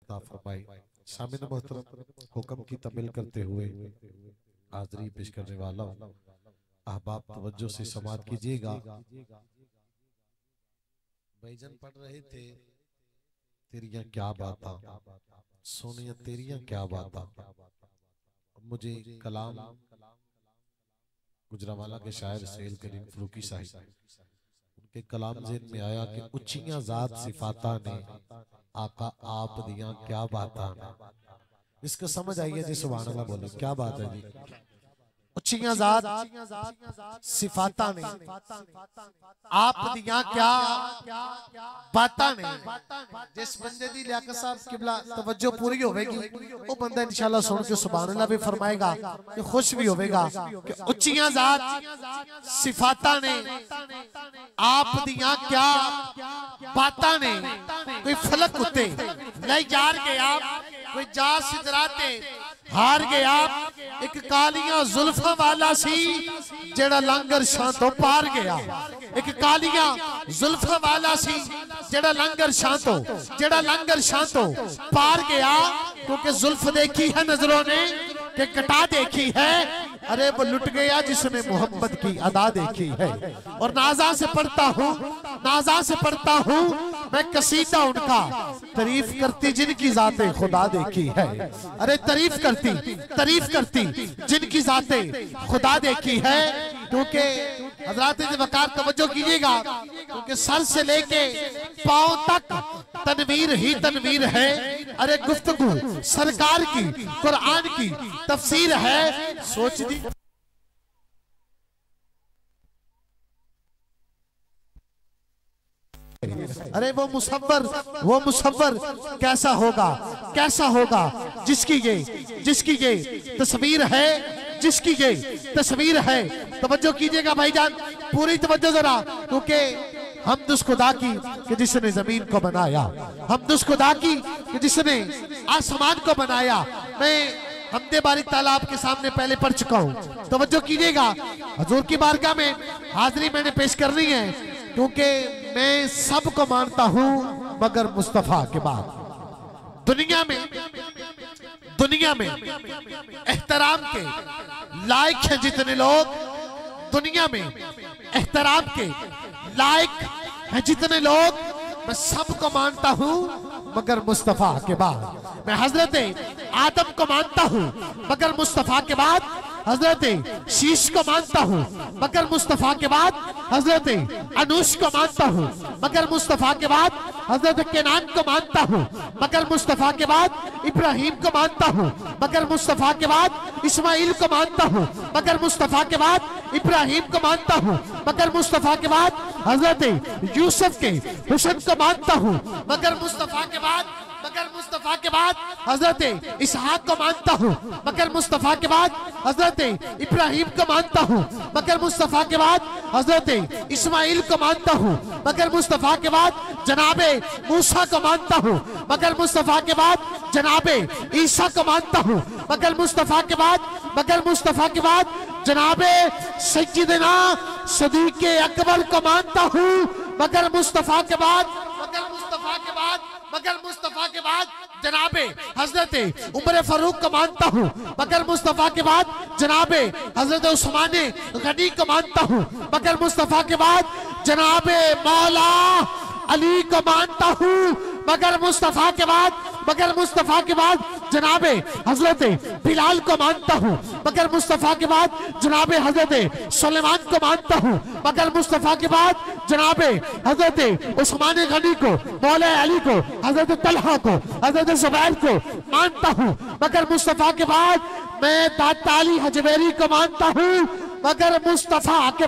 अता फरमाई। सामिन मोहतरम, हुक्म की तमिल करते हुए हाज़री पेश करने वाला अहबाब तवज्जो से समाअत कीजिएगा। भाईजान पढ़ रहे थे तेरियां क्या बाता, सोनिया तेरियां क्या बाता। मुझे कलाम गुजरावाला के शायर सैयद करीम फरूकी साहिब उनके कलाम ज़हन में आया कि उच्चियां ज़ात सिफाता ने आका आप दियां क्या बाता। इसको समझ आई है जी, सुभान अल्लाह बोलो, क्या बात है जी। उच्चियां ज़ात सिफाता ने आप दियां क्या बाता ने। जिस बंदे दी लियाकत साहब किबला तवज्जो पूरी होवेगी वो बंदा इंशाल्लाह सुन के सुभान अल्लाह भी फरमाएगा कि खुश भी होवेगा कि उच्चियां ज़ात सिफाता ने आप दियां क्या बाता ने। कोई फलक उत्ते ले जार गया, कोई जा सिदराते हार गया। एक कालियां जुल्फां वाला सी जेड़ा लंगर शां तो पार गया। एक कालियां जुल्फां वाला सी जेड़ा लंगर शां तो पार गया। क्योंकि जुल्फ देखी है नजरों ने कि कटा देखी है। अरे वो लुट गया जिसने मोहब्बत की अदा देखी है। और नाजा से पढ़ता हूँ मैं कसीदा उनका, तारीफ करती जिनकी जाते खुदा देखी है। अरे तारीफ करती जिनकी जाते खुदा देखी है। क्योंकि हजरात वकार तवज्जो कीजिएगा, क्योंकि सर से लेके पांव तक तनवीर ही तनवीर है। अरे गुफ्तगू सरकार की कुरान की तफसीर है। सोच दी अरे वो मुसव्वर कैसा होगा जिसकी ये तस्वीर है। तवज्जो कीजिएगा भाईजान, पूरी तवज्जो जरा, क्योंकि हमद उस खुदा की कि जिसने जमीन को बनाया, हमद उस खुदा की कि जिसने आसमान को बनाया। मैं हमदे बारी ताला आपके सामने पहले पढ़ चुका हूँ। तवज्जो कीजिएगा, हजूर की बारगाह में हाजिरी मैंने पेश करनी है, क्योंकि मैं सबको मानता हूँ मगर मुस्तफा के बाद। दुनिया में एहतराम के लायक हैं जितने लोग, दुनिया में एहतराम के लायक हैं जितने लोग, मैं सबको मानता हूँ मगर मुस्तफा के बाद। मैं हजरत आदम को मानता हूँ मगर मुस्तफा के बाद, हजरत शीश को मानता हूँ मगर मुस्तफा के बाद, हजरत अनूश को मानता हूँ मगर मुस्तफा के बाद, हजरत केनान को मानता हूँ मगर मुस्तफा के बाद, इब्राहिम को मानता हूँ मगर मुस्तफा के बाद, इस्माइल को मानता हूँ मगर मुस्तफा के बाद, इब्राहिम को मानता हूँ मगर मुस्तफा के बाद, हजरत यूसुफ के हुसैन को मानता हूँ मगर मुस्तफा के बाद, हजरत इसहाक को मानता हूँ मगर मुस्तफा के बाद, हजरत इब्राहिम को मानता हूँ मगर मुस्तफा के बाद, हजरत इस्माइल को मानता हूँ मगर मुस्तफा के बाद, जनाबे मूसा को मानता हूँ मगर मुस्तफा के बाद, जनाबे ईसा को मानता हूँ मगर मुस्तफा के बाद, जनाबे सैयदना सदीक़े अकबर को मानता हूँ मगर मुस्तफा के बाद, जनाबे हजरत उमर फारूक को मानता हूँ मगर मुस्तफा के बाद, जनाबे हजरत उस्मान गनी को मानता हूँ मगर मुस्तफा के बाद, जनाबे मौला अली को मानता हूँ मगर मुस्तफा के बाद, जनाबे हजरत बिलाल को मानता हूँ मगर मुस्तफा के बाद, जनाबे हजरत सुलेमान को मानता हूँ मगर मुस्तफा के बाद, जनाबे हजरत उस्मान गनी को, मौला अली को, हजरत तलहा को, हजरत जुबैर को मानता हूँ मगर मुस्तफा के बाद, मैं दाताली हजवेरी को मानता हूँ मगर मुस्तफा के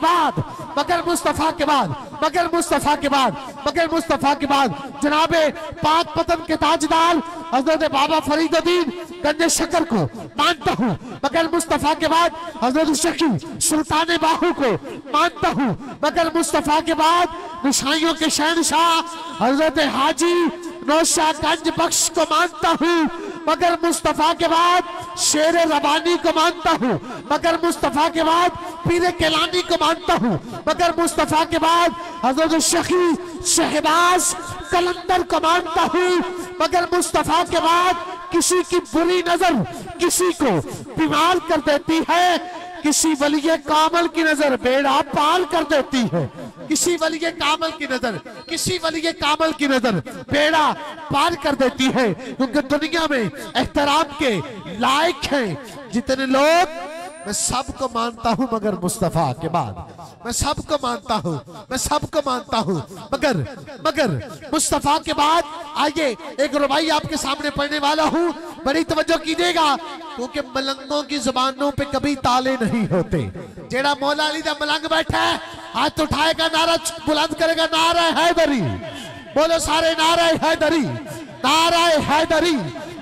बाद, जनाबे पाक पतन के ताजदार हजरत बाबा फरीदुद्दीन गंज शकर को मानता हूँ मगर मुस्तफा के बाद, हजरत शकी सुल्तान बाहू को मानता हूँ मगर मुस्तफा के बाद, निशाइयों के शहनशाह हजरत हाजी नौशागंज बख्श को मानता हूँ मगर मुस्तफा के बाद, शेर रबानी को मानता हूँ मगर मुस्तफा के बाद, पीर केलानी को मानता हूँ मगर मुस्तफा के बाद, हजरत शकी शहबाज कलंदर को मानता हूँ, मगर मुस्तफा के बाद किसी की बुरी नजर किसी को बीमार कर देती है, किसी वलिये कामल की नजर बेड़ा पार कर देती है, किसी वलिये कामल की नजर, किसी वलिये कामल की नजर बेड़ा पार कर देती है। क्योंकि दुनिया में एहतराम के लायक हैं जितने लोग, मैं सबको मानता हूं मगर मुस्तफा के बाद, मैं सबको मानता हूं, मैं सबको मानता हूं मगर मुस्तफा के बाद। आइए एक रुबाई आपके सामने पढ़ने वाला हूं, बड़ी तवज्जो कीजिएगा, क्योंकि मलंगों की जुबानों पे कभी ताले नहीं होते। जेड़ा मौला अली दा मलंग बैठा है, हाथ उठाएगा, नारा बुलंद करेगा, नारा हैदरी, बोलो सारे नारा हैदरी, नारा हैदरी,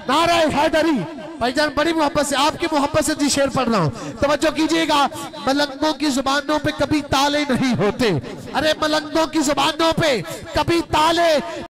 नारा हैदरी। भाईजान बड़ी मोहब्बत से, आपकी मोहब्बत से जी शेर पढ़ रहा हूं, तवज्जो कीजिएगा। मलंगों की जुबानों पे कभी ताले नहीं होते, अरे मलंगों की जुबानों पे कभी ताले